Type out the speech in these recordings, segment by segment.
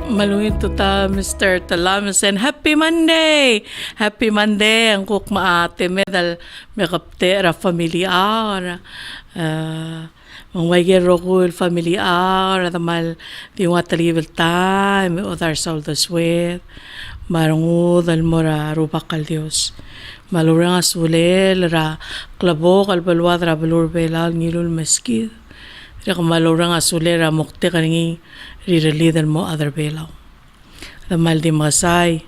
Maluin to ta, Mr. Talamas, and Happy Monday! Happy Monday! Ang kuk maate medal may kaptera familiar. Mang waigero ko familiar. Tamal di nga talibel time with our soldas with. Marungod almora rupakal Dios. Malurang asulel ra klabo kalbalwad ra balur belal ngilul meskid. Raka malurang asulel ra mukte kaningi riralidal mo other belaw. Damal di masay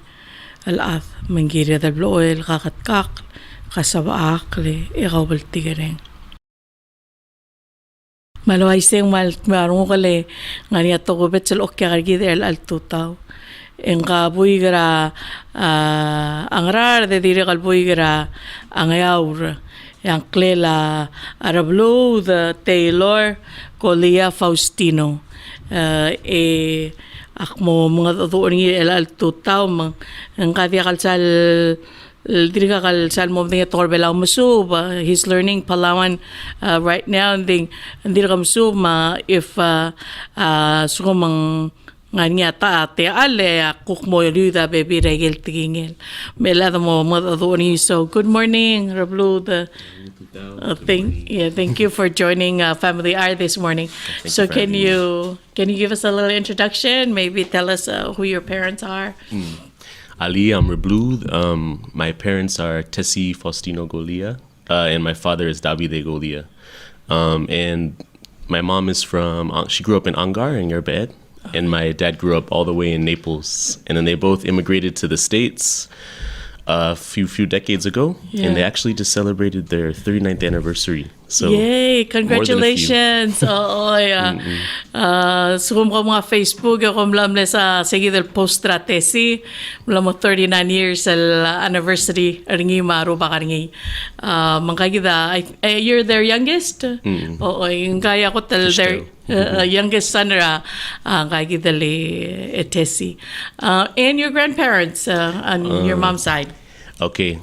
alat manggiri dal bloel kakatkak kasabaak le ikaw baltigareng. Malaway sing marungo kale ngani ato ko bet sel okya kargid el altutaw. Engka buy gara angrar de dire kalbuy gara angayaur yang klela Rebluud Taylor Golia Faustino akmo mga tutuon ng el altutaw ang kaya kalsal diri ka kalsal mo ng torbelaw musub he's learning Palawan right now and diri ka musub if sumang nganya ta ate ale kuk mo yuda baby regel tingel melada mo madoni. So good morning Rebluud. Thank you for joining Family Hour this morning. So can you give us a little introduction, maybe tell us who your parents are? Ali, I'm Rebluud. My parents are Tessie Faustino Golia, and my father is Davide Golia. And my mom is she grew up in Angar in Yerbed. And my dad grew up all the way in Naples. And then they both immigrated to the States a few decades ago. Yeah. And they actually just celebrated their 39th anniversary. So yay! Congratulations! Oo, yeah. So kung mga Facebook, ako mlamle sa sige del post-tratesi, mula mo 39 years anniversary, ringi maru ba karingi. Mangkagida, you're their youngest? Oo, yung kaya ko their youngest son ra kagida le etesi. And your grandparents on your mom's side. Okay.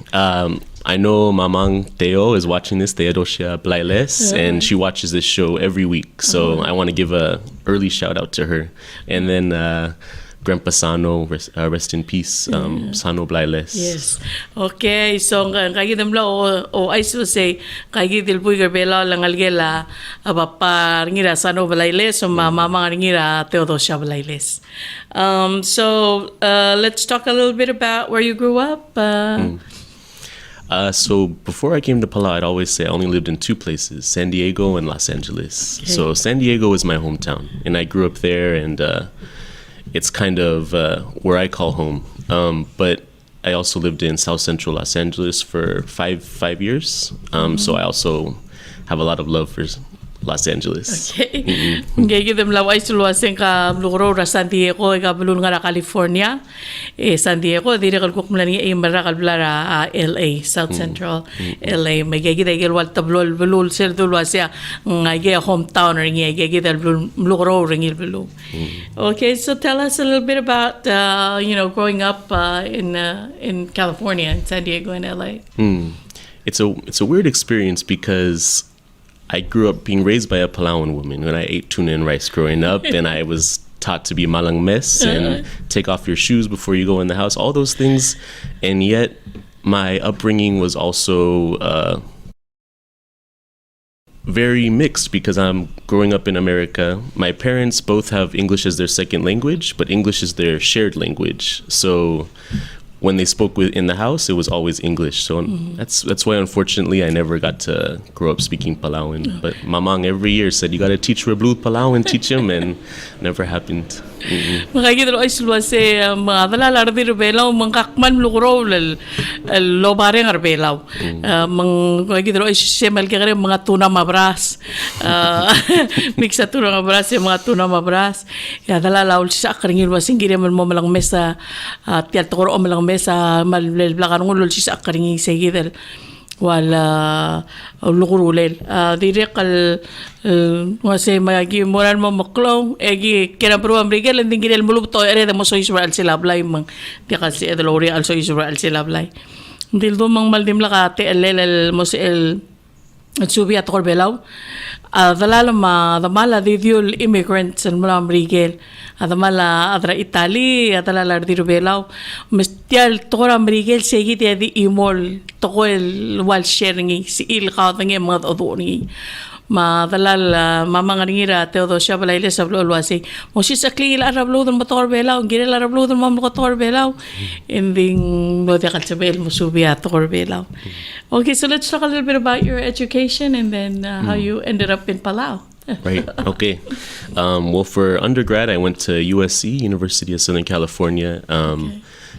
I know Mamang Teo is watching this, Teodosha Blailes, and she watches this show every week. So I want to give a early shout out to her. And then Grandpa Sano, rest in peace, Sano Blailes. Yes. Okay, so kagidam lo o I should say kagidil buy garbela lang algela abapa ngira Sano Blailes o mama ngira Teodosha Blailes. So let's talk a little bit about where you grew up. So before I came to Palau, I'd always say I only lived in two places, San Diego and Los Angeles. Okay. So San Diego is my hometown, and I grew up there, and it's kind of where I call home. But I also lived in South Central Los Angeles for five years. So I also have a lot of love for Los Angeles. Okay. Ngayon dem laway suluasen ka lugro ra San Diego ka bulun nga California. San Diego dire kal kuk mlani mara kal blara LA South Central LA may gigida gel wal tablol bulul ser dulwasya ngage hometown ringi gigida lugro ringi bulu. Okay, so tell us a little bit about growing up in California, in San Diego and LA. It's a weird experience because I grew up being raised by a Palauan woman when I ate tuna and rice growing up, and I was taught to be malang mes and take off your shoes before you go in the house, all those things. And yet my upbringing was also very mixed because I'm growing up in America. My parents both have English as their second language, but English is their shared language. So when they spoke in the house, it was always English. So that's why, unfortunately, I never got to grow up speaking Palauan. But Mamang every year said, you got to teach Rebluud Palauan, teach him, and never happened. Makikita ay sulwase mga dalala rabi rebelaw mangkakman lugro lobare rebelaw makikita ay semal kare mga tuna mabras mixa tuna mabras mga tuna mabras ya dalala ul sa akringil wasing gire mo malang mesa tial tokor o malang mesa malblakan ngul sa akringil segidel wala lugurulel dire kal wase mayagi moral mo maklaw egi kena pro amrigel ending gidel mulub to ere mo so Israel silablay mang di kasi edlori also Israel silablay dil do mang maldim lakate elel mo el subi at korbelaw adamala didiul immigrants and mula Mrigel adamala adra Italy adala dirubelaw mistial tora Mrigel segi di imol tokoel wal sharing si il kautang mad odoni madalal mamangaringira Teodosia balaile sablo luasi mosis akli la Rebluud motor belaw ngire la Rebluud motor belaw ending no de kalsabel musubia tor belaw. Okay, so let's talk a little bit about your education and then how you ended up in Palau. Right. Okay. Well, for undergrad, I went to USC, University of Southern California.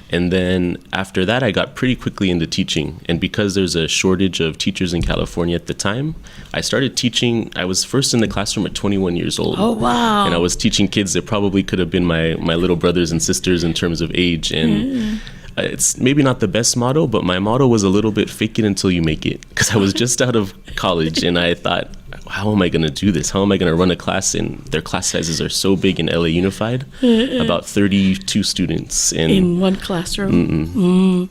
And then after that, I got pretty quickly into teaching. And because there's a shortage of teachers in California at the time, I started teaching. I was first in the classroom at 21 years old. Oh, wow. And I was teaching kids that probably could have been my little brothers and sisters in terms of age. And it's maybe not the best motto, but my motto was a little bit fake it until you make it. Because I was just out of college and I thought, how am I going to do this? How am I going to run a class? And their class sizes are so big in LA Unified, about 32 students. And in one classroom.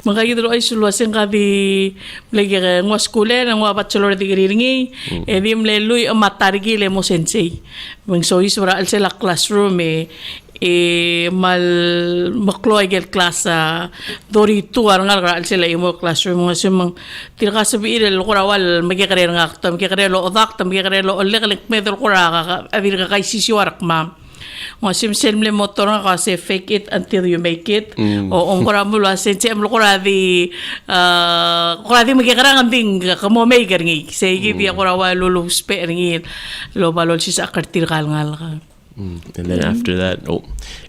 Mga idolo ay suluasin ka di lagi ngwa skule ng ngwa bachelor degree ringi edim le lui matargi le mo sensei. Mang so isura al sila classroom mal makloy gel class dori tu arangal al sila imo classroom nga sumang tirka sabi ile lo kurawal magikarer nga akta magikarer lo odak magikarer lo olik medal kura avir ka kay sisiwarak ma nga simsel le motor nga kasi fake it until you make it o ongkora mo la sense am lo kuradi magikarer nganding kamo may garngi sige di kurawal lo spe ringi lo balol si sa kartir kalngal ka. And then after that,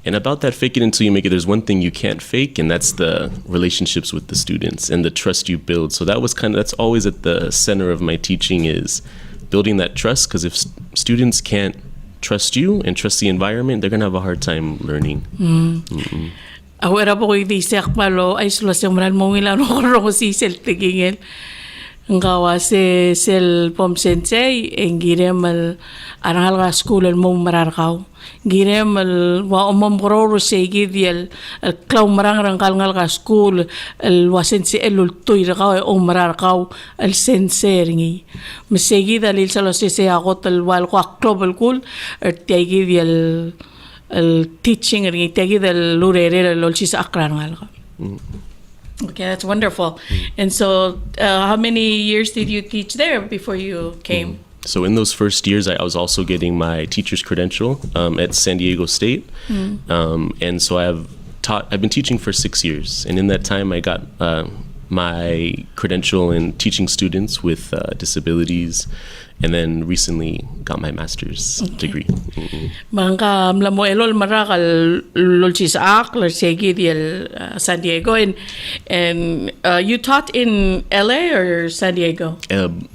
and about that fake it until you make it, there's one thing you can't fake, and that's the relationships with the students and the trust you build. So that's always at the center of my teaching, is building that trust, because if students can't trust you and trust the environment, they're going to have a hard time learning. Awera po ko'y di siyak malo, ay sulasang manan mong ilan ko si sel tigingil. Ngawa si sel pom sensei, ngire arangal ka school mo mararakaw. Ngire wa umambroro segi diel klaw marang rangal ka school wasense ultoy rakaw mararakaw al sensei ringi. Masegi dalil sa lo se ako talwal ko global cool tiagi diel teaching ringi tiagi del lurere lol si sa akrangal ka. Okay, that's wonderful. And so, how many years did you teach there before you came? So in those first years, I was also getting my teacher's credential at San Diego State. And so I've been teaching for 6 years. And in that time, I got my credential in teaching students with disabilities, and then recently got my master's degree. Mangka mlamo elol marakal lolchis ak segi diel San Diego, and you taught in LA or San Diego?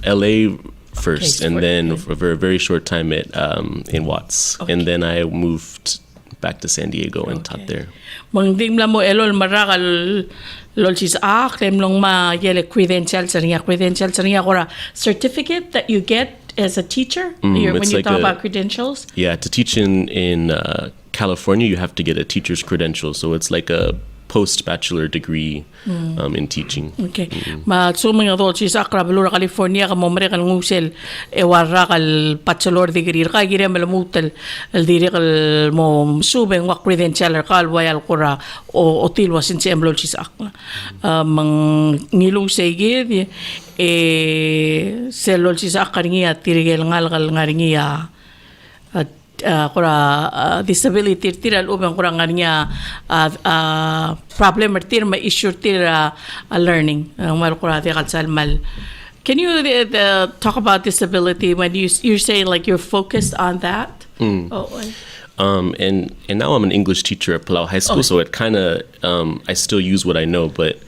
LA first, and then for a very short time in Watts, and then I moved back to San Diego and taught there. Mangdim lamo elol marakal lolchis ak long ma yele credentials niya kora certificate that you get as a teacher when you talk about credentials. Yeah, to teach in California, you have to get a teacher's credential, so it's like a post-bachelor degree in teaching. Okay. So mga dolci sa Rebluud California ka momre kan ngusel warra kal bachelor degree ka gire malamutel el dire kal mo suben wa credential kal wayal kura o tilwa sin si emlolci sa mang ngilu sege selolci sa karingia tirigel ngal kal ngaringia kura disability tiral ubang kurang niya problem tir ma issue tir learning mal kura ti kalsal mal. Can you talk about disability when you say like you're focused on that? And now I'm an English teacher at Palau High School, so it kind of I still use what I know, but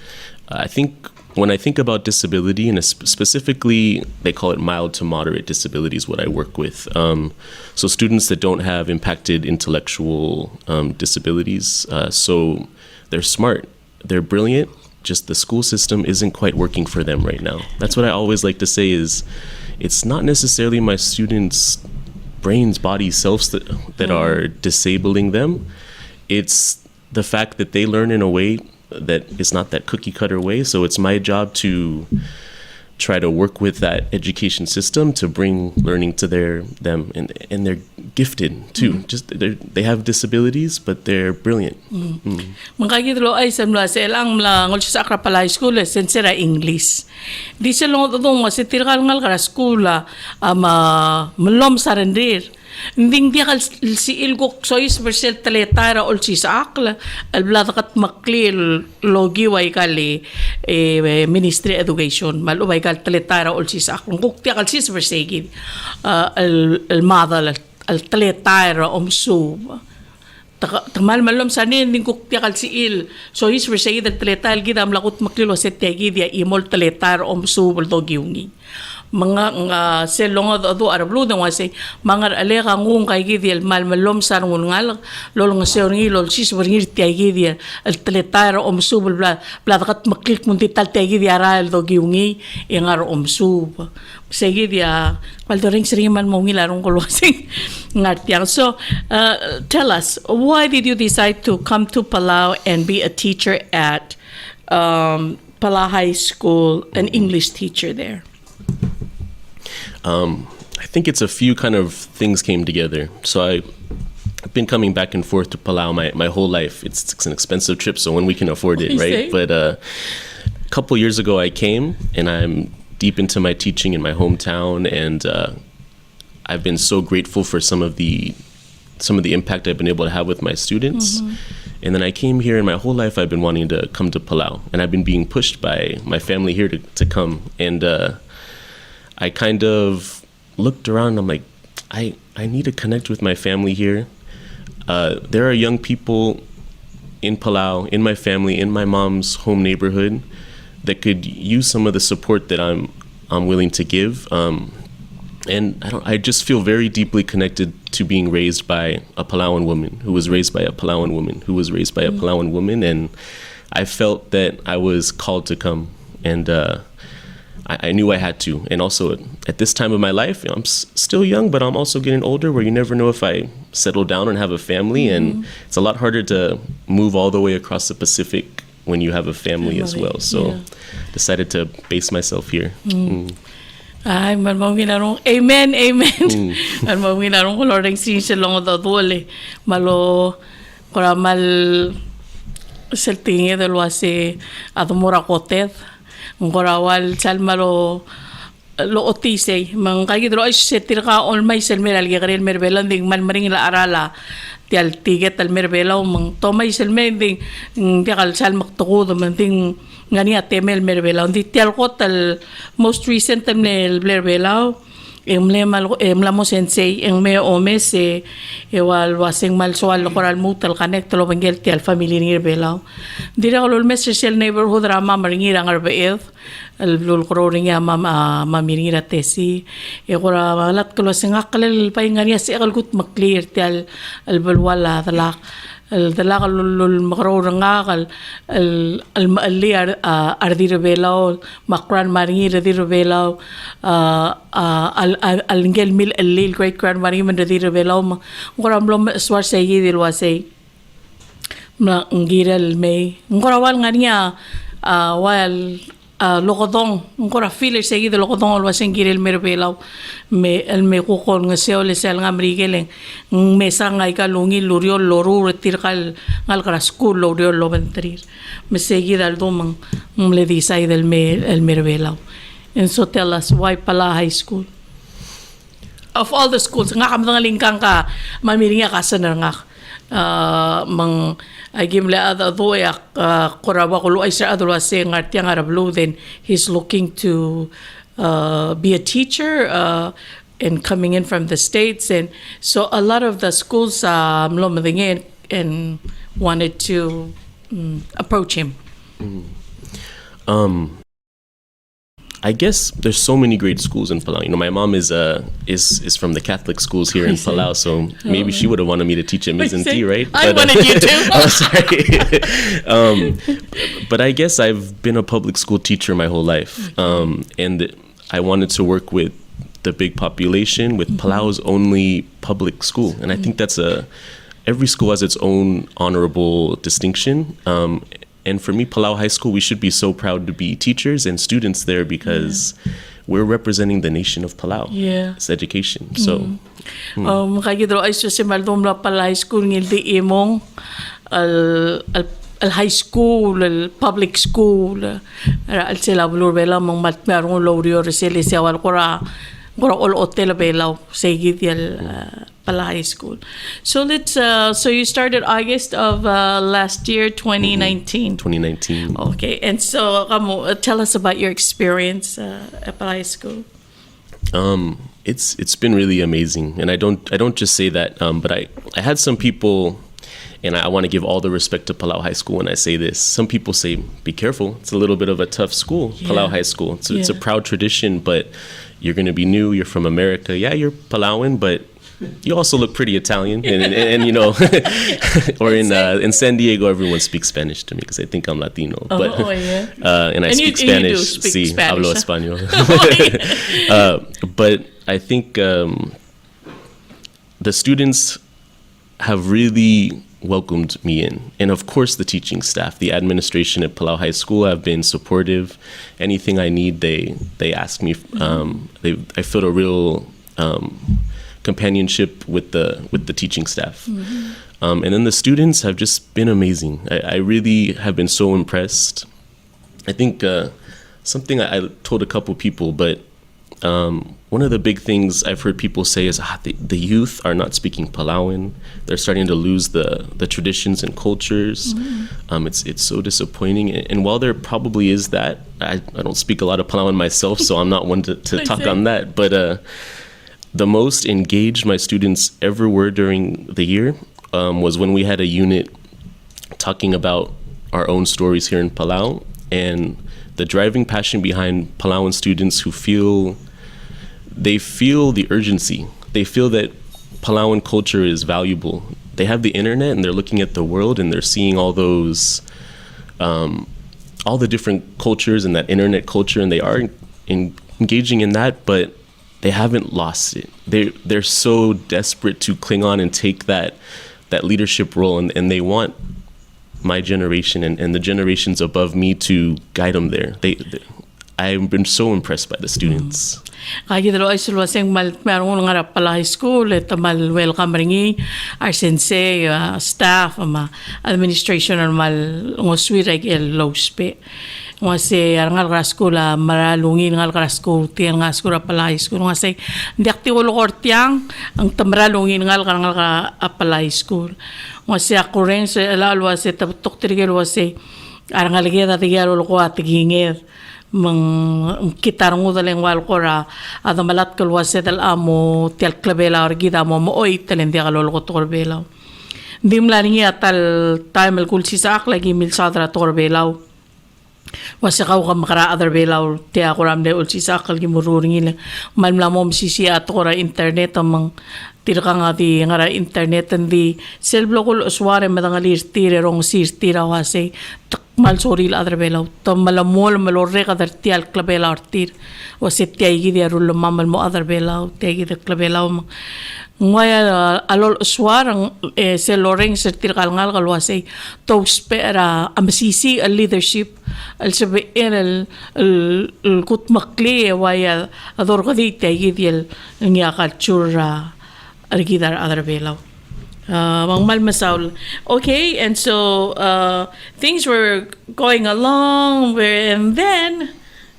I think when I think about disability, and specifically they call it mild to moderate disability is what I work with. So students that don't have impacted intellectual disabilities, so they're smart, they're brilliant, just the school system isn't quite working for them right now. That's what I always like to say is, it's not necessarily my students' brains, bodies, selves that are disabling them. It's the fact that they learn in a way that is not that cookie cutter way. So it's my job to try to work with that education system to bring learning to them, and they're gifted too. Just they have disabilities, but they're brilliant. Makagidlo ay samla sa elang mla ngol sa Palau school sensera English. Di sa long dong masitir kal ngal kara school ama melom sarendir. Nding dia kal si ilgok sois bersel teletara ol si sakla al bladakat maklil logi way kali Ministry Education malubay kal teletara ol si sakla kuk dia kal si bersegi al madal al teletara omsub tamal malom sanin din kuk dia kal si il sois bersegi del teletal gidam lakut maklil waset tegi dia imol teletar omsub logi ungi mga selong do Rebluud nga say mga aleka ngung kay gidiel mal malom sar ngun ngal lol nga seorngi lol sis berngir tay gidiel al teletar omsub bla kat maklik mun tital tay gidiel aral do giungi ingar omsub say gidia wal do ring sriman mo ngilarong kolosing ngartiang. So tell us, why did you decide to come to Palau and be a teacher at Palau High School, an English teacher there? I think it's a few kind of things came together. So I've been coming back and forth to Palau my whole life. It's an expensive trip, so when we can afford it, right? But a couple years ago I came, and I'm deep into my teaching in my hometown, and I've been so grateful for some of the impact I've been able to have with my students. And then I came here, and my whole life I've been wanting to come to Palau, and I've been being pushed by my family here to come. And I kind of looked around, and I'm like, I need to connect with my family here. There are young people in Palau, in my family, in my mom's home neighborhood that could use some of the support that I'm willing to give. And I just feel very deeply connected to being raised by a Palauan woman who was raised by a Palauan woman who was raised by a Palauan woman. And I felt that I was called to come, and I knew I had to. And also at this time of my life, I'm still young, but I'm also getting older, where you never know if I settle down and have a family. And it's a lot harder to move all the way across the Pacific when you have a family as well. So decided to base myself here. Ay, malmawinarong amen, amen. Malmawinarong ko loreng sisilong do dole. Malo koramal seltinge del wase adumura koted. Ngorawal salmalo lo otise mang kagidro ay setir ka on may selmer alge karel merbelan ding man maring la arala tial tiget al merbela mang tomay selme ding tial sal maktuko man ding ngani atemel merbela di tial ko tal most recent temel merbela emlamo sensei en me omes ewal waseng mal soal koral mutal connect lo bangel ti al family ni rebela dira lo mes social neighborhood rama maringira ngarbeed al lul kroring ya mamiringira tesi e kora malat ko singakal pay ngania si al gut maklear ti al balwala talak الدلاغ المغرورنغاغ المالي اردي ربيلاو مقران ماريني ردي ربيلاو الانجل ميل الليل great grand ماريني من ردي ربيلاو غرام لوم سوار سيدي الواسي ما نغير المي غراوال غانيا وال lokodong ngora feel seguido lokodong alwa sengir el merbelaw me el me kokon nga seo le sel nga mrigeleng me sangay ka lungi lurio loru retir kal ngal kara school lorio lo ventrir me seguida al domang le disay del me el merbelaw. And so tell us, why Palau High School? Of all the schools nga kam nga lingkang ka mamiringa ka sanar nga mang agim le ada doyak korawa ko ay sa adwa se ngartiang Rebluud, then he's looking to be a teacher and coming in from the States, and so a lot of the schools mlomadingin and wanted to approach him. I guess there's so many great schools in Palau. You know, my mom is from the Catholic schools here in Palau, so maybe she would have wanted me to teach at Mizanti, right? I wanted you to. Oh, sorry. But I guess I've been a public school teacher my whole life, and I wanted to work with the big population, with Palau's only public school, and I think that's every school has its own honorable distinction. And for me, Palau High School, we should be so proud to be teachers and students there because we're representing the nation of Palau. Yeah. It's education. So, Makagidro ay si Maldom la Palau High School ngildi imong al high school, al public school, al sila bulur bela mong matmerong lawrio resili siya wal kora all hotel bela segit yal Palau High School. So let's so you started August of last year 2019. 2019. Okay, and so tell us about your experience at Palau High School. It's been really amazing, and I don't just say that, but I had some people. And I want to give all the respect to Palau High School when I say this. Some people say, be careful. It's a little bit of a tough school, Palau High School. It's a proud tradition, but you're going to be new. You're from America. Yeah, you're Palauan, but you also look pretty Italian. And you know, or in San Diego, everyone speaks Spanish to me because they think I'm Latino. But, and I speak Spanish. You do speak Spanish. Hablo español. But I think the students have really welcomed me in. And of course, the teaching staff, the administration at Palau High School have been supportive. Anything I need, they ask me. I feel a real companionship with the teaching staff. And then the students have just been amazing. I really have been so impressed. I think something I told a couple people, but one of the big things I've heard people say is the youth are not speaking Palauan. They're starting to lose the traditions and cultures. It's so disappointing. And while there probably is that, I don't speak a lot of Palauan myself, so I'm not one to talk on that. But the most engaged my students ever were during the year was when we had a unit talking about our own stories here in Palau, and the driving passion behind Palauan students who feel the urgency. They feel that Palauan culture is valuable. They have the internet and they're looking at the world and they're seeing all those, all the different cultures and that internet culture, and they are engaging in that, but they haven't lost it. They're so desperate to cling on and take that leadership role, and they want my generation and the generations above me to guide them there. I've been so impressed by the students. Kagidro ay sulwaseng marunong nga Palau High School ito mal welcome ringi our sensei staff administration mal ngoswira el lowspe ngase ngal school maralungin ngal school tiang nga school Palau High School ngase ndiakti ulo kortiang ang tamralungin ngal Palau High School ngase ako rin sa lalwa sa tok tirigel wase arangal geda tigalo ko atiginged mang kitarong udaleng wal kora ada malat kalwa sedal amo tial klabela orgida mo oi talen dia kalol ko torbelaw dim laringi atal time kul sisak lagi mil sadra torbelaw wasakaw ka makara other belaw tia koram de ul sisak lagi mururingi malmlamom sisi atora internet amang tirka nga di ngara internet di selblo usware madangalir tire rong sir tira wase mal soril adre belaw to malamol malorre kadar tial klabela artir wase tiagi dia rul mamal mo adre belaw tiagi de klabelaw ngaya alol uswarang se loreng ser tirkal ngal kalwase to spera amsisi a leadership al sabi el kut makli waya ador kadi tiagi dia ngia culture argidar adre belaw okay, and so things were going along, and then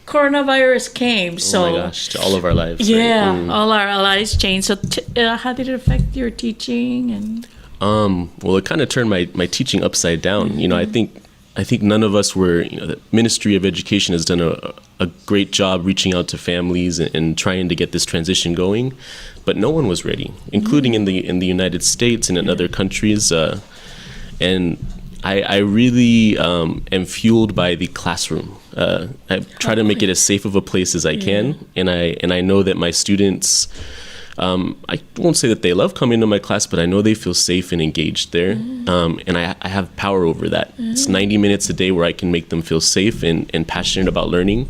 coronavirus came. So, oh my gosh, to all of our lives. Yeah, right? all our lives changed. So how did it affect your teaching? And well, it kind of turned my teaching upside down. You know, I think none of us were. You know, the Ministry of Education has done a great job reaching out to families and trying to get this transition going. But no one was ready, including in the United States and in other countries. And I really am fueled by the classroom. I try to make it as safe of a place as I can, and I know that my students. I won't say that they love coming to my class, but I know they feel safe and engaged there, and I have power over that. It's 90 minutes a day where I can make them feel safe and passionate about learning.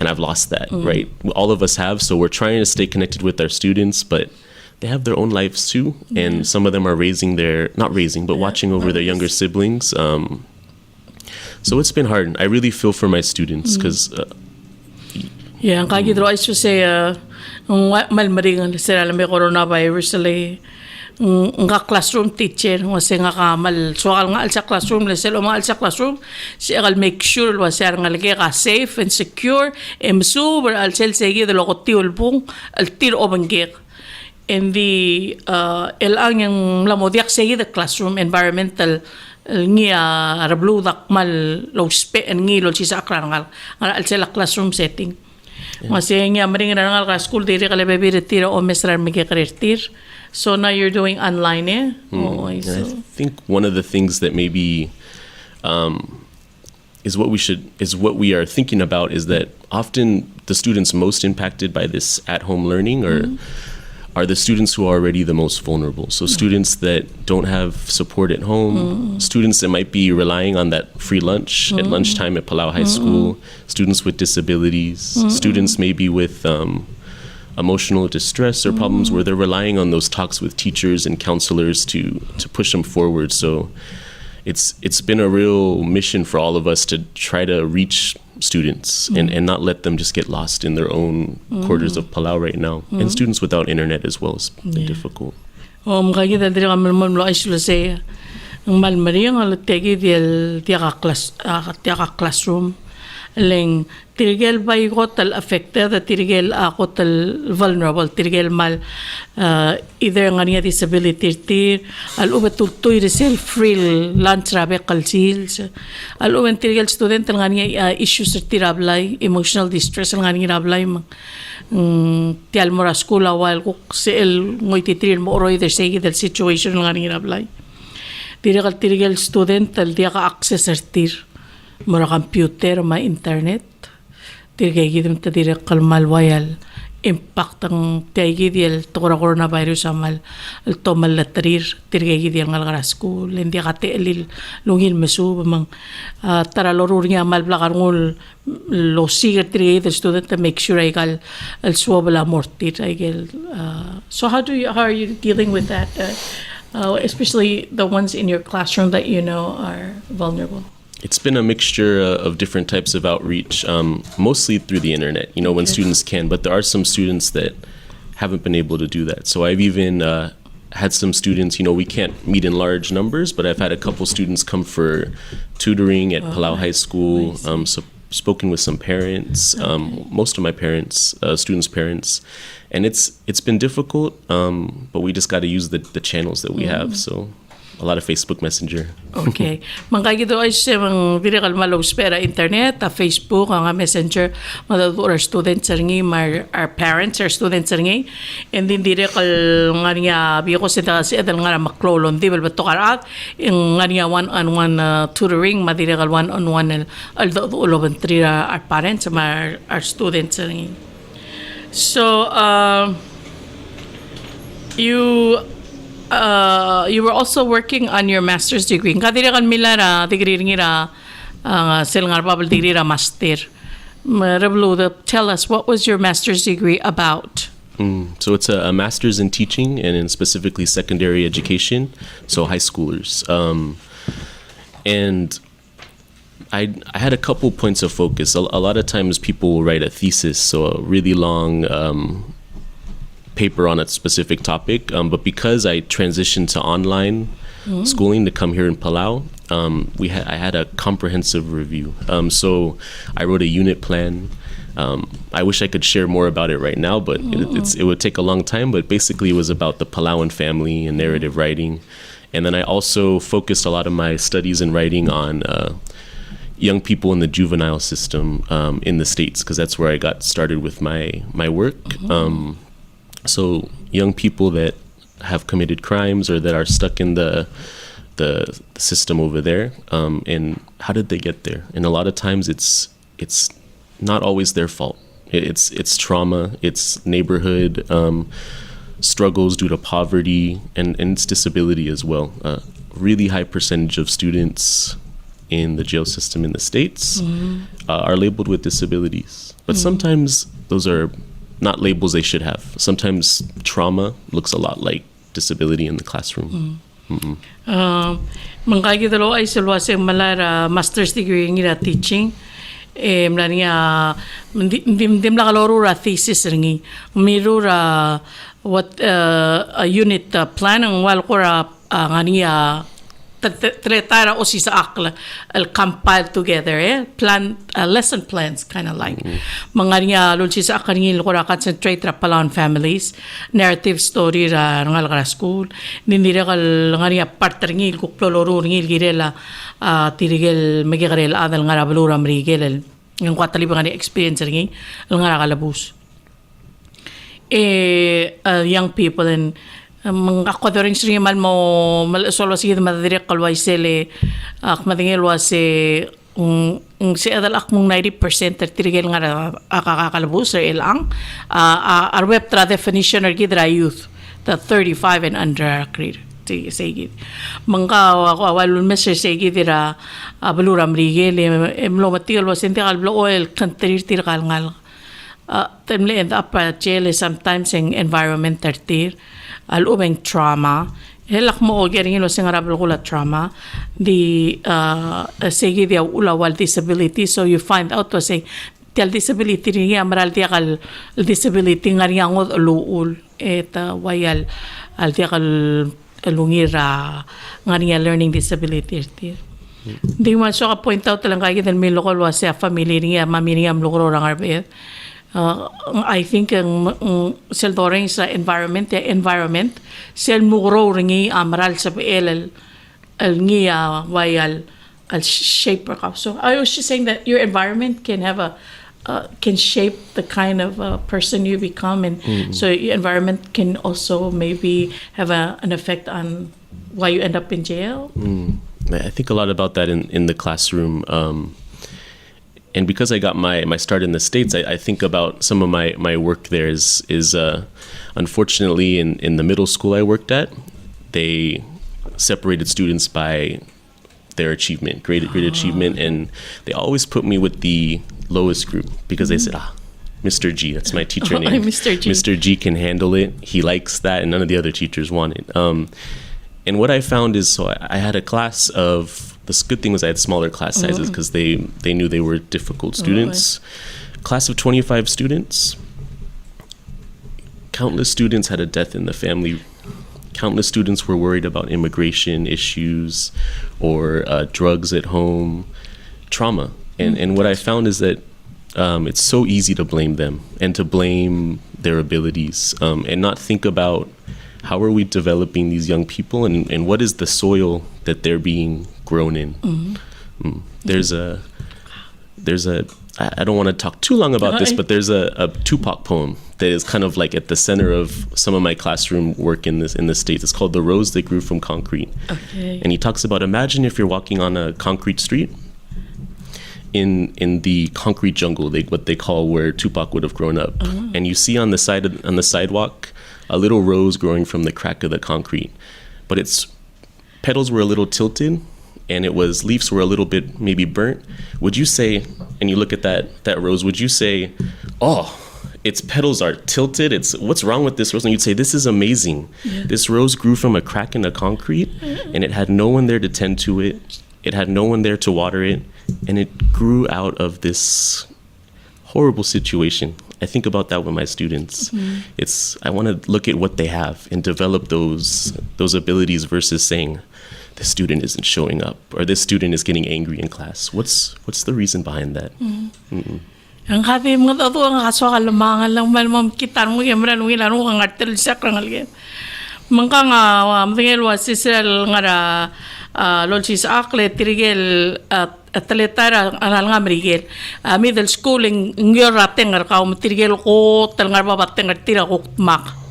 And I've lost that, right? All of us have, so we're trying to stay connected with our students, but they have their own lives too, and some of them are watching over their younger siblings. So it's been hard. I really feel for my students because Yeah, ang kagidro ay say malmaring sila may coronavirus sila nga classroom teacher wasi nga kamal so nga sa classroom la sila mga sa classroom si agal make sure wa sir nga lagi ka safe and secure super al sel segi de lokoti ulpung al tir o bangek and the el ang yung lamodiak segi the classroom environmental ngia Rebluud mal lo spe en ngi lo si sa akran nga al sel classroom setting masih nga maring nga nga school diri kala baby retiro o mesrar migi karir. So now you're doing online, eh? I think one of the things that maybe is what we are thinking about is that often the students most impacted by this at-home learning are the students who are already the most vulnerable. So students that don't have support at home, students that might be relying on that free lunch at lunchtime at Palau High School, students with disabilities, students maybe with emotional distress or problems where they're relying on those talks with teachers and counselors to push them forward. So it's been a real mission for all of us to try to reach students and not let them just get lost in their own quarters of Palau right now. And students without internet as well has been difficult. Makikita diri kami mo ay sila say ang malmari ang tegi del tiaka classroom leng tirigel bay ko tal affected tirigel ako tal vulnerable tirigel mal either nga niya disability tir al ubat tutoy resel free lunch rabe kalsil al uban tirigel student nga niya issues tirablay emotional distress nga niya rablay tial mora school awal ko sel ngoy titir mo oroy der segi del situation nga niya rablay tirigel student tal dia ka access tir mura computer ma internet tirgay gidim ta direk kalmal wayal impact ang taygi diel tora coronavirus amal al tomal latrir tirgay gidiel ngal gara school hindi ka telil lungil mesu mang tara lorur nya mal blakar ngul lo siger tirgay the student to make sure ay gal al swabla mortir ay gel so how are you dealing with that especially the ones in your classroom that you know are vulnerable? It's been a mixture of different types of outreach, mostly through the internet, when students can, but there are some students that haven't been able to do that. So I've even had some students, we can't meet in large numbers, but I've had a couple students come for tutoring at Palau High School, so spoken with some parents, most of my parents, students' parents, and it's been difficult, but we just got to use the channels that we have, so a lot of Facebook Messenger. Okay. Mangkagito ay siya mang dirikal malaw spera internet, Facebook, ang Messenger, madadura students saringi, our parents, our students saringi, and then dirikal nga niya, biyo ko sita si edal nga maklolon, di ba to karat, yung nga niya one-on-one tutoring, madirikal one-on-one, although uloban three our parents, our students saringi. So, you were also working on your master's degree. Kadiri kan milara degree ngira sel ngar babal degree ra master. Rebluud, tell us, what was your master's degree about? So it's a master's in teaching and in specifically secondary education, so high schoolers. And I had a couple points of focus. A lot of times people will write a thesis, so a really long paper on a specific topic, but because I transitioned to online schooling to come here in Palau, I had a comprehensive review. So I wrote a unit plan. I wish I could share more about it right now, but it would take a long time. But basically, it was about the Palauan family and narrative writing, and then I also focused a lot of my studies and writing on young people in the juvenile system in the States, because that's where I got started with my work. So young people that have committed crimes or that are stuck in the system over there, and how did they get there? And a lot of times it's not always their fault. It's trauma, it's neighborhood struggles due to poverty, and it's disability as well. Really high percentage of students in the jail system in the States are labeled with disabilities, but sometimes those are not labels they should have. Sometimes trauma looks a lot like disability in the classroom. Mangkagi dalo ay silwa sa malara master's degree ngira teaching. Mlani dim la kaloro ra thesis ringi. Miru ra what a unit plan ang wal ko ra ngani tretara o si sa akla compile together plan lesson plans kind of like mga niya lul si sa akani ko ra concentrate ra Palau families narrative story ra ngal ra school nindira kal ngani part ringil ko ploloro ringil girela tirigel magigarel adal ngara balura mrigel ng kwatali ba ngani experience ringi ngara kalabus young people and ako rin siya mal mo solo sige madire kalway sele madingel was si adal akmong 90% tirigel nga akakalabus ilang our web tra definition or gidra youth the 35 and under grade sige mangka ako walun messer sige dira baluram rigel emlo matil was inte kalblo oil kantir tir kalngal temle end up jail sometimes in environment tir alubeng trauma helak mo ogering lo singarablo kula trauma the segi dia ulawal disability so you find out to say tel disability ri amral dia kal disability ngariang luul eta wayal al dia kal lungira ngaria learning disability tir di man so ka point out lang kay den mi lokal wa sa family ri mami ri am lokro rang arbe I think sel doring sa environment sel mugro ringi amral sa el ngia wayal al shape so I was just saying that your environment can have can shape the kind of person you become and so your environment can also maybe have an effect on why you end up in jail. I think a lot about that in the classroom. And because I got my start in the States, I think about some of my work there is unfortunately in the middle school I worked at, they separated students by their achievement, grade achievement, and they always put me with the lowest group because they said, Mr. G, that's my teacher name. Mr. G. Mr. G can handle it. He likes that, and none of the other teachers want it. And what I found is, so I had a class of, the good thing was I had smaller class sizes because they knew they were difficult students. Class of 25 students. Countless students had a death in the family. Countless students were worried about immigration issues or drugs at home, trauma. And what I found is that it's so easy to blame them and to blame their abilities and not think about how are we developing these young people and what is the soil that they're being grown in. There's a I don't want to talk too long about this, but there's a Tupac poem that is kind of like at the center of some of my classroom work in the States. It's called The Rose That Grew From Concrete. Okay. And he talks about, imagine if you're walking on a concrete street in the concrete jungle, what they call where Tupac would have grown up. And you see on the sidewalk a little rose growing from the crack of the concrete. But its petals were a little tilted and leaves were a little bit maybe burnt. Would you say, and you look at that rose, would you say, oh, its petals are tilted, what's wrong with this rose? And you'd say, this is amazing. Yeah. This rose grew from a crack in the concrete and it had no one there to tend to it. It had no one there to water it. And it grew out of this horrible situation. I think about that with my students. I want to look at what they have and develop those abilities versus saying, this student isn't showing up or this student is getting angry in class. What's the reason behind that? Ang hati mo to ang kaso kalamangan lang malmam kita mo yamran mo ilaro ang artel sakran algen. Mangka nga mtingel wasisel ngara lolsis akle tirigel atletara anal nga merigel middle school ngyor rateng ngar ka tirigel ko tel ngar babateng ngar tira ko mak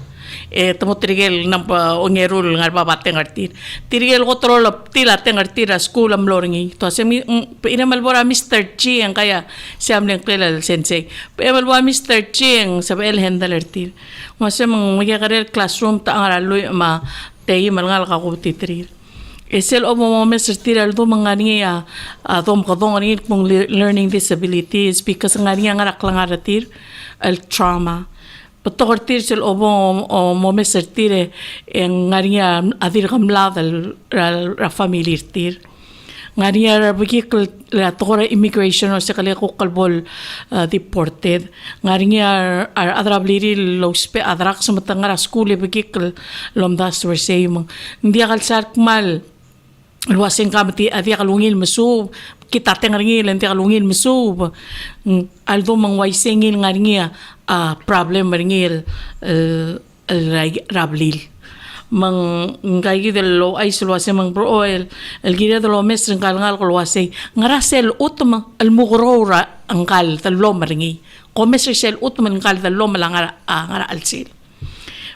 tamo tirigel nampa ongerul ngar babateng ngar tirigel ko trol tila tengar tira school am loringi to semi inamal bora Mr. Chi ang kaya siam leng klel sensei emal bora Mr. Chi ang sabel handler tir masem magyarel classroom ta ngaraloy ma tei malngal ka ko titrir Esel o mo Mr. Tiral do mga niya dom kadong ani kung learning disabilities because nga niya ngarak lang aratir al trauma Patortir sil obo o momesertire en ngaria adir gamlada ra familiartir. Ngaria ra bigikl la tora immigration o sekali ko kalbol deported. Ngaria ar adrabliri lospe adrak sa matangara skule bigikl lomdas versay mang. Hindi akal sarkmal luasing kamati adi kalungil masub kita tengringil enti kalungil masub aldo mang waisingil ngaringia problem ringil rablil mang ngai del lo ay luase mang bro el gira de lo mestre ngal ko luase ngarasel utma al mugrora ngal talo maringi ko mestre sel utma ngal talo malangara ngara alsil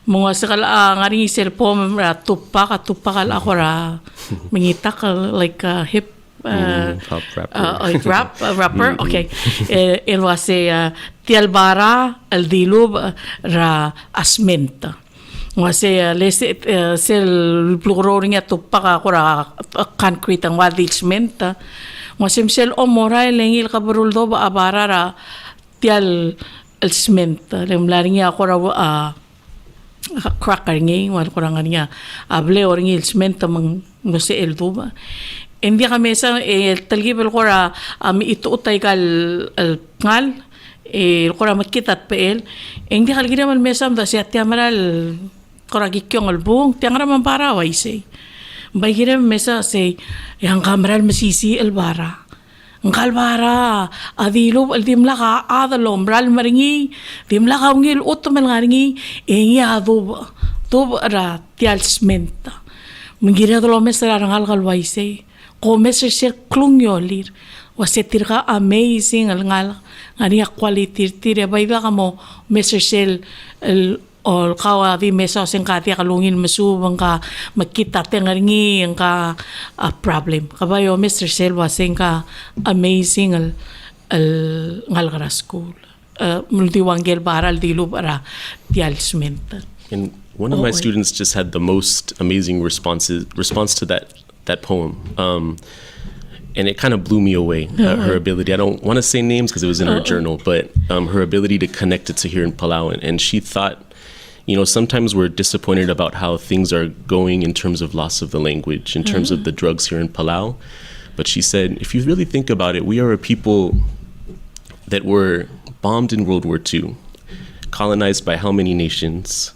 mga sakal ngari sel po tupak ako ra mangitak like hip pop rapper. Rapper okay it was a tialbara el dilub ra asmenta was a sel plugororing at tupak ako ra concrete ang wadilsmenta was sel omora lengil kabaruldo ba abara ra tial el cementa lemlaring ako ra cracker ngi wal kurangan niya able oring ilsmenta mang no se el duba hindi kami sa talgibel ko ra ito utay kal ngal ko ra makitat pel hindi kal gina man mesam da siya tiamaral ko ra gikyong albung tiangra man para waise bay gina mesa say yang kameral masisi el bara Ngalbara, adilo dimla ka adalom ral maringi, dimla ka ngil utman ngaringi, engi ado ra tialsmenta. Mengira dolo mesra rangal galwaise, ko mesra ser klungyolir, wasetir ka amazing ngal ngani quality tire bayda ka mo mesra sel ol kawa di mesa sing ka tia kalungin masubang ka makita tengaringi ang ka problem kabayo Mr. Selva sing ka amazing al ngalgara school multiwangel baral dilu para tialsmenta. And one of my students just had the most amazing response to that poem. And it kind of blew me away, her ability. I don't want to say names because it was in her journal, but her ability to connect it to here in Palau. And she thought, sometimes we're disappointed about how things are going in terms of loss of the language, in terms of the drugs here in Palau. But she said, if you really think about it, we are a people that were bombed in World War II, colonized by how many nations,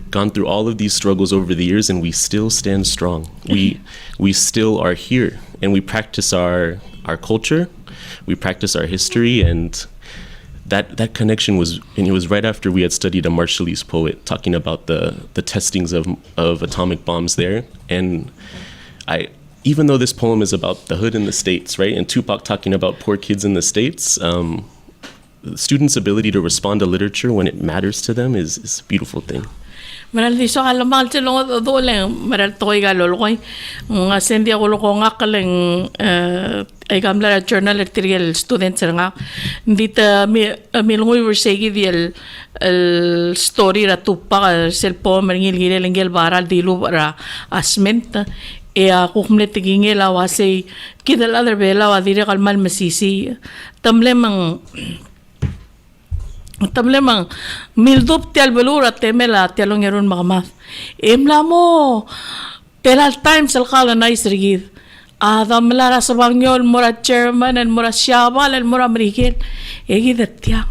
gone through all of these struggles over the years, and we still stand strong. We still are here, and we practice our culture, we practice our history, and that connection was, and it was right after we had studied a Marshallese poet talking about the testings of atomic bombs there. And even though this poem is about the hood in the States, right, and Tupac talking about poor kids in the States, students' ability to respond to literature when it matters to them is a beautiful thing. Maral di so alamal silong do lang maral toy galol koy nga sendi ako ko nga kaleng ay gamla journal article students nga dita mi lungoy versegi di el story ra tupa sel po maringil gilel baral di lu ra asmenta ako kumlet tingil awase kidal other bela wa dire kalmal masisi tamlemang mildup tial belura temela tialong erun makamat. Imla mo pelal times al kala na isrigid. Adam lara sa bangyol mura chairman and mura shabal and mura merikil. Gidat tiang.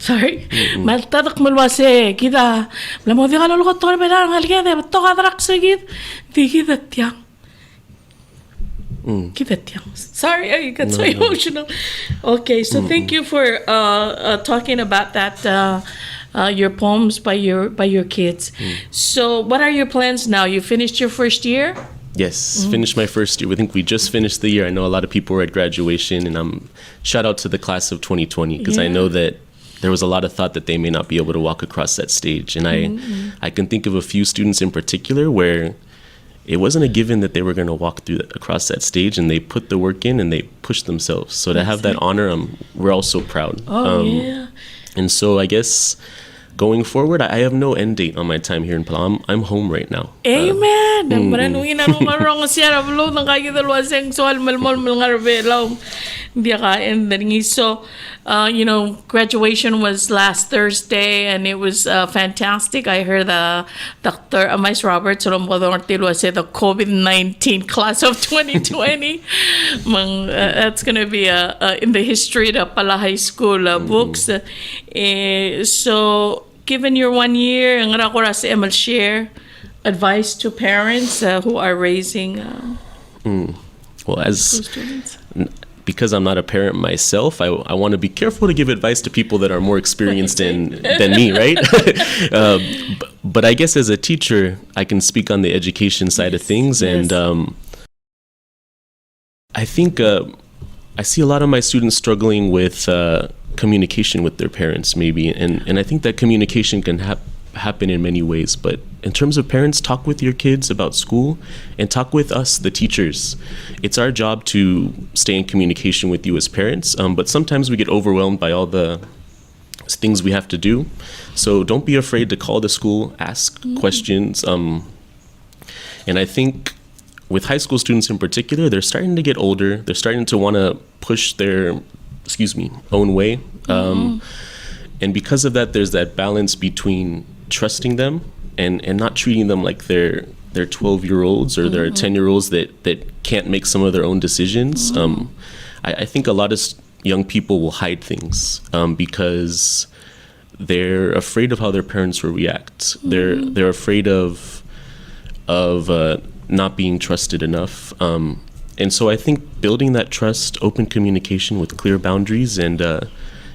Sorry. Maltadak mulwase kita. Lamo di kalolo ko tol belarang halgede. Bato kadrak sigid. Di gidat tiang. Sorry, I got so emotional. Okay, so thank you for talking about that, your poems by your kids. So what are your plans now? You finished your first year? Yes, finished my first year. I think we just finished the year. I know a lot of people were at graduation, and shout out to the class of 2020 because I know that there was a lot of thought that they may not be able to walk across that stage. And I can think of a few students in particular where it wasn't a given that they were going to walk across that stage, and they put the work in and they pushed themselves. So to have that honor, we're all so proud. Yeah. And so I guess going forward, I have no end date on my time here in Palau. I'm home right now. Amen. Maranungin na marong siya Rebluud ng kayo dalawa sexual malmol malngarabelaw. Hindi ka ending. So, graduation was last Thursday and it was fantastic. I heard Dr. Amais Roberts said the COVID-19 class of 2020. That's going to be in the history of Palau High School books. So, given your 1 year, ang rakura si Emil share advice to parents who are raising well, school students. Because I'm not a parent myself, I want to be careful to give advice to people that are more experienced than me, right? But I guess as a teacher, I can speak on the education side of things, and I think I see a lot of my students struggling with communication with their parents, maybe, and I think that communication can happen in many ways. But in terms of parents, talk with your kids about school and talk with us, the teachers. It's our job to stay in communication with you as parents, but sometimes we get overwhelmed by all the things we have to do. So don't be afraid to call the school, ask questions. And I think with high school students in particular, they're starting to get older. They're starting to want to push their own way. And because of that, there's that balance between trusting them and not treating them like they're 12-year-olds or they're 10-year-olds that can't make some of their own decisions. I think a lot of young people will hide things because they're afraid of how their parents will react. They're afraid of not being trusted enough. And so I think building that trust, open communication with clear boundaries,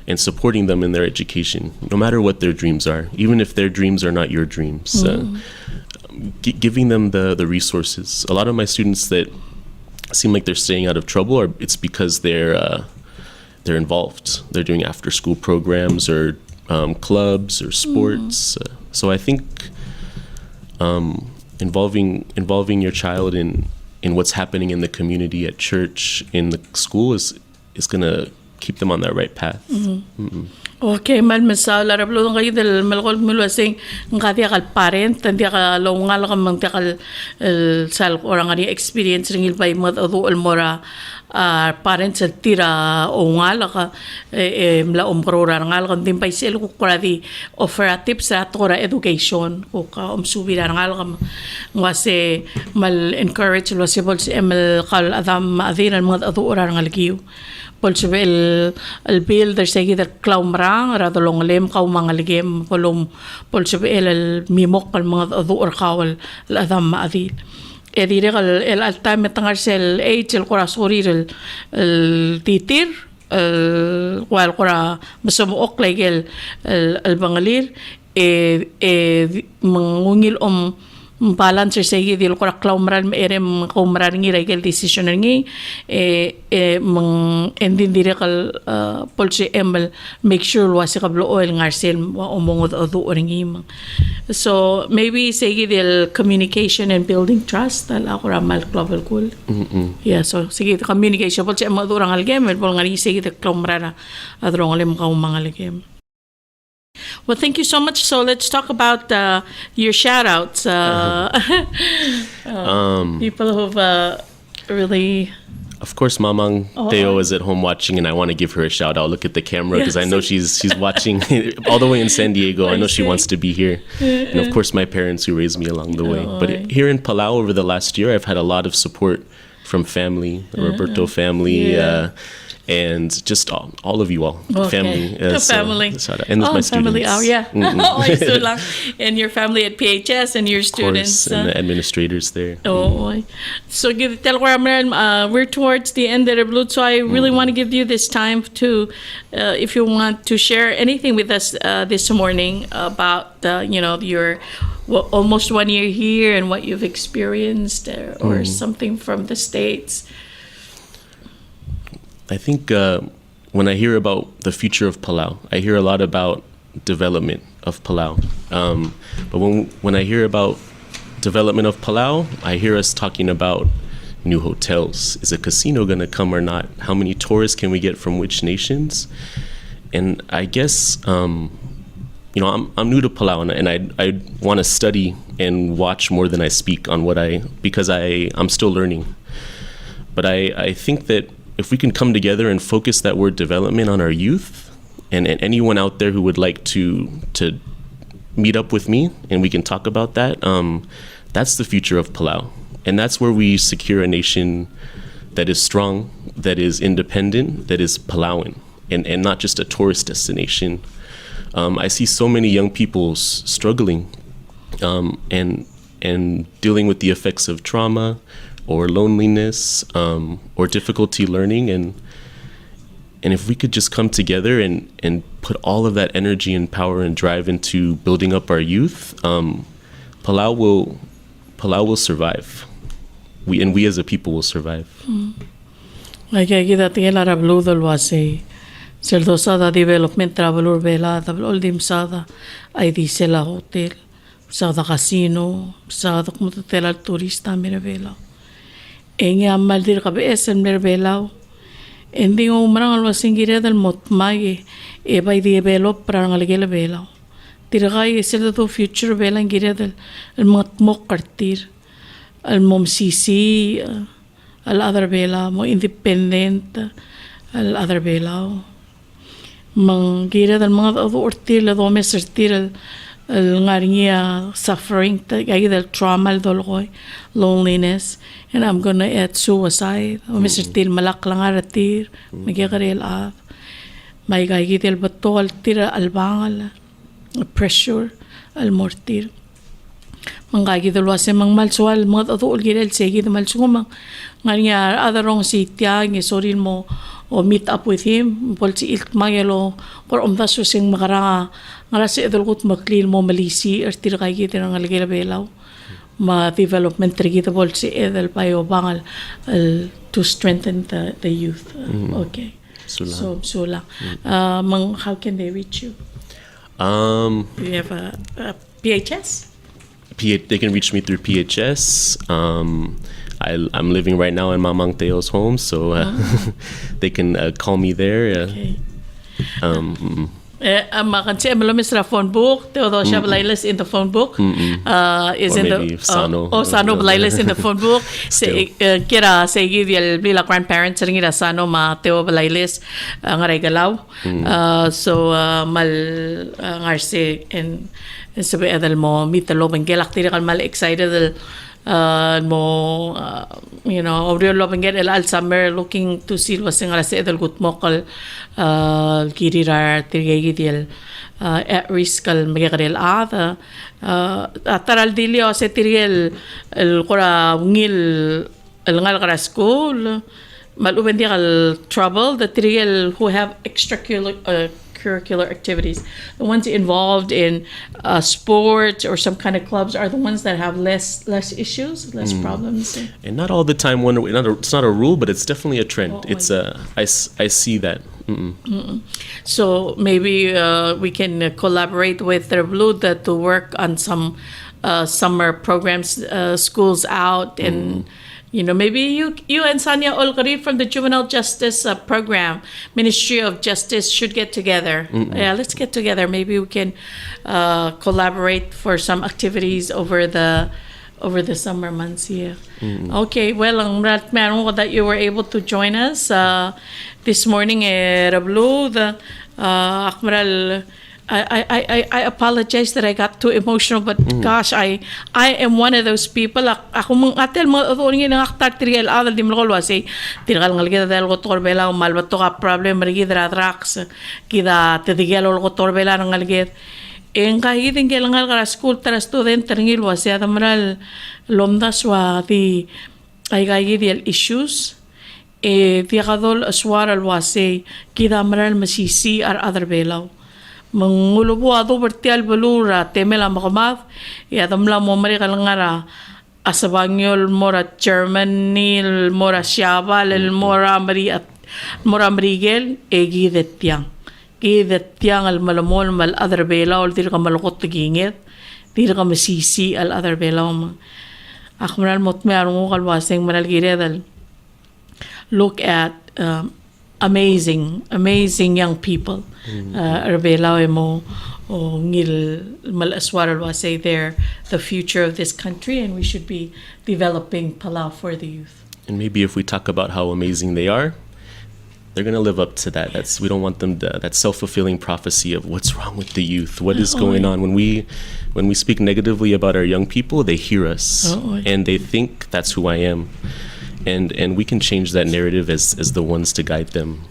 and supporting them in their education, no matter what their dreams are, even if their dreams are not your dreams. Giving them the resources. A lot of my students that seem like they're staying out of trouble, it's because they're involved. They're doing after-school programs or clubs or sports. So I think involving your child in what's happening in the community, at church, in the school is going to keep them on that right path. Okay, malmasa la Rebluud ng kayo del malgol mulwasing ngati akal parent tandi ka longal ka mang takal sal orang ani experience ringil bay mat adu almora parents at tira o ngal ka mla umprora ngal kan din pay sel ko kuradi offer a tips sa tora education ko ka subira ngal ka ngwase mal encourage lo sibol si emel kal adam adin al mat adu ora ngal giu Polsebe el builder segi der klaumrang rado longlem kau mangaligem polum polsebe el mimok pal mga adu kawal el adam maadil edire el alta metangar sel el korasuri el titir wal kora masamuok like el bangalir mangungil balance segi dil ko klaumran erem klaumran ngi regel decision ngi mang endin direkal polse emel make sure wasi kablo oil ngarsel omongod odu ngi so maybe segi dil communication and building trust ala ko ramal global cool yeah so segi communication polse madurang algem pol ngari segi de klaumran adrong lem ka umangalgem. Well, thank you so much. So let's talk about your shout-outs. People who've really... Of course, Mamang Teo is at home watching, and I want to give her a shout-out. Look at the camera, because I know she's watching all the way in San Diego. I know she wants to be here. And of course, my parents who raised me along the way. But here in Palau, over the last year, I've had a lot of support from family, the Roberto family, and just all of you all, family. Family. And my family. students. And your family at PHS and your students. Course, and the administrators there. So we're towards the end of Rebluud, so I really want to give you this time to, if you want to share anything with us this morning about, your almost 1 year here and what you've experienced or something from the States. I think when I hear about the future of Palau, I hear a lot about development of Palau. But when I hear about development of Palau, I hear us talking about new hotels. Is a casino going to come or not? How many tourists can we get from which nations? And I guess I'm new to Palau, and I want to study and watch more than I speak on because I'm still learning. But I think that if we can come together and focus that word development on our youth, and anyone out there who would like to meet up with me and we can talk about that, that's the future of Palau. And that's where we secure a nation that is strong, that is independent, that is Palauan, and not just a tourist destination. I see so many young people struggling and dealing with the effects of trauma or loneliness or difficulty learning. And if we could just come together and put all of that energy and power and drive into building up our youth, Palau will survive. We as a people will survive. Kita tinggal Rebluud wasi Serdosada development travel vela tabl dim sada ay di sela hotel sada casino sada como hotel turista mira vela en amal dir kabe esen mira vela endi umrang alwa singire del motmai e bay develop para ngaligela vela tirgai sel do future vela ngire del el motmok kartir el momsisi al other vela mo independent al other vela mang gira del mga adortil do mesertir el ngaringia suffering gaya del trauma el dolgoy loneliness and I'm gonna add suicide o mesertir malak lang aratir magigarel af may gaya del bato al tira al bangal pressure al mortir manggagi del wase mang malsual mga adol gira el segi del malsuma ngaringia adarong si tiang soril mo or meet up with him polsi ilk magelo or omdaso sing makaranga ngarasi edulgut maklil mo malisi ertir kay kita ng algela belaw ma development trigita polsi edel payo bangal to strengthen the youth. Okay. So lang. How can they reach you? Do you have a PHS? They can reach me through PHS. I'm living right now in Mamang Teo's home, so they can call me there. Okay. Makansi Emelo Misra phone book. Teodo siya Balailas in the phone book. Is in the Sano Balailas in the phone book. Kira sa igid bila grandparents ring ira Sano ma Teo Balailas ngaray galaw. So mal ngarse and sabi adal mo mitalo banggelak tiri kal mal excited mo Aureo Lobenget el al summer looking to see wasing ala sa edal gutmokal kirirar tirigay at risk al magikarel taral dilio sa tirigel el kora ngil el ngal kara school maluben di kal trouble the tirigel who have extracurricular activities. The ones involved in sports or some kind of clubs are the ones that have less issues, less problems. And not all the time. It's not a rule, but it's definitely a trend. I see that. So maybe we can collaborate with Rebluud to work on some summer programs, schools out and. Maybe you and Sanya Olgari from the Juvenile Justice Program, Ministry of Justice should get together. Yeah, let's get together. Maybe we can collaborate for some activities over the summer months here. Okay, well, ang meron ko that you were able to join us this morning, Rebluud. Akmaral, I apologize that I got too emotional, but gosh, I am one of those people. Ako mang atel mo ngin ng aktar trial adal di mo kasi tiragal ngalgida dal ko torbela o malbato ka problem rigidra tracks kida tedigel ko torbela ng ngalgid en kahit ng kelangal ka school tara student ringil wasi adamral lomdas wa di ay gayid issues tiakadol aswar al wasi kida amral masisi ar other belaw mangulubo ato bertial belura temela makamaf ya tamla mo mari kalangara asabanyol mora Germany mora Siabal mora Marigel gidetyang al malamol mal other bela ol dir ka malukot tigingit dir ka masisi al other bela akmaral motme arungo kalwaseng manal giredal look at amazing young people. Rebela mo o ngil malaswaral wase they're the future of this country and we should be developing Palau for the youth. And maybe if we talk about how amazing they are, they're going to live up to that. We don't want them to, that self-fulfilling prophecy of what's wrong with the youth, what is going on. When we speak negatively about our young people, they hear us and they think that's who I am. And we can change that narrative as the ones to guide them.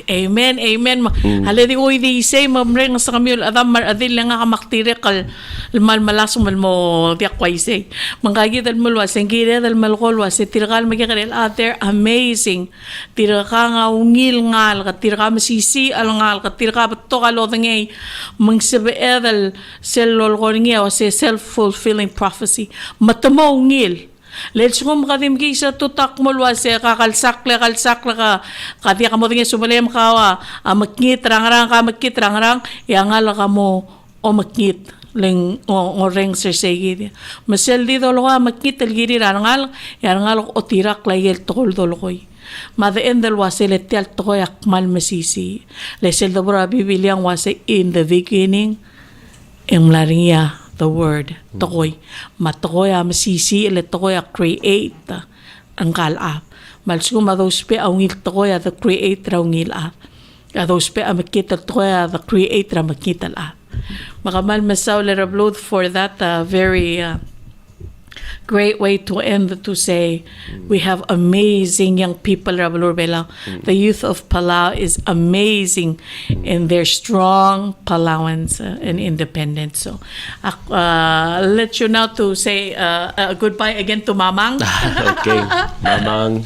Amen, amen. Haladi uy di say mamreng sa kami adam mar adil nga kamaktire kal mal malasum mo diak kwai say. Mangkagi dal mulwa sengire dal malkolwa se tirgal magikarel out there amazing. Tiraka nga ungil ngal ka tiraka masisi al ngal ka tiraka to kalo ngay mangsabe dal selol korngia o se self-fulfilling prophecy. Matamo ungil. Let's go makadim kisa tutak mulwa se kalsak ka kadi ka mo dingi sumalem ka makit rang yang ala ka mo o makit leng o reng segi masel di dolo makit el giri rangal yang o tirak layel tol dolo koy mother endel wase letel toy akmal masisi lesel dobra bibiliang wase in the beginning emlaria the word tokoy matokoy masisi le tokoy create ang kalap malsum those pe angil tokoy the creator angil a those pe makita tokoy the creator makita la makamal masaw le Rebluud for that very great way to end to say we have amazing young people Rebluud Palau. The youth of Palau is amazing and they're strong Palauans and independent. So I'll let you now to say goodbye again to Mamang. Okay, Mamang,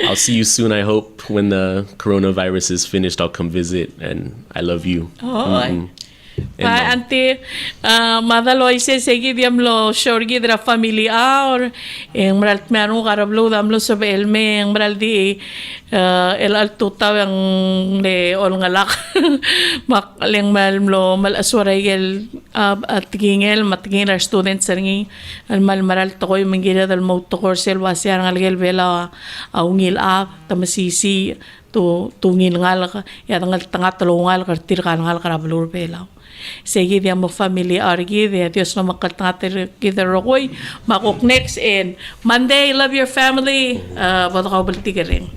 I'll see you soon. I hope when the coronavirus is finished, I'll come visit, and I love you. Pa ante madalo ise segi diamlo shorgi dra familia or en mral manu Rebluud amlo sobe elme en mral di el alto tawang le ol ngalak mak leng malmlo mal aswaray el atingel matingel student sarngi al mal maral tokoy mangira dal mo tokor sel wasiar ngalgel bela aungil tamasisi to tungil ngal ya ngal tanga tulungal kartir kan ngal Rebluud Palau. Sige dia mo family argi dia Dios na makatangatir kita rokoy makok next and Monday love your family bato ka balti ka rin.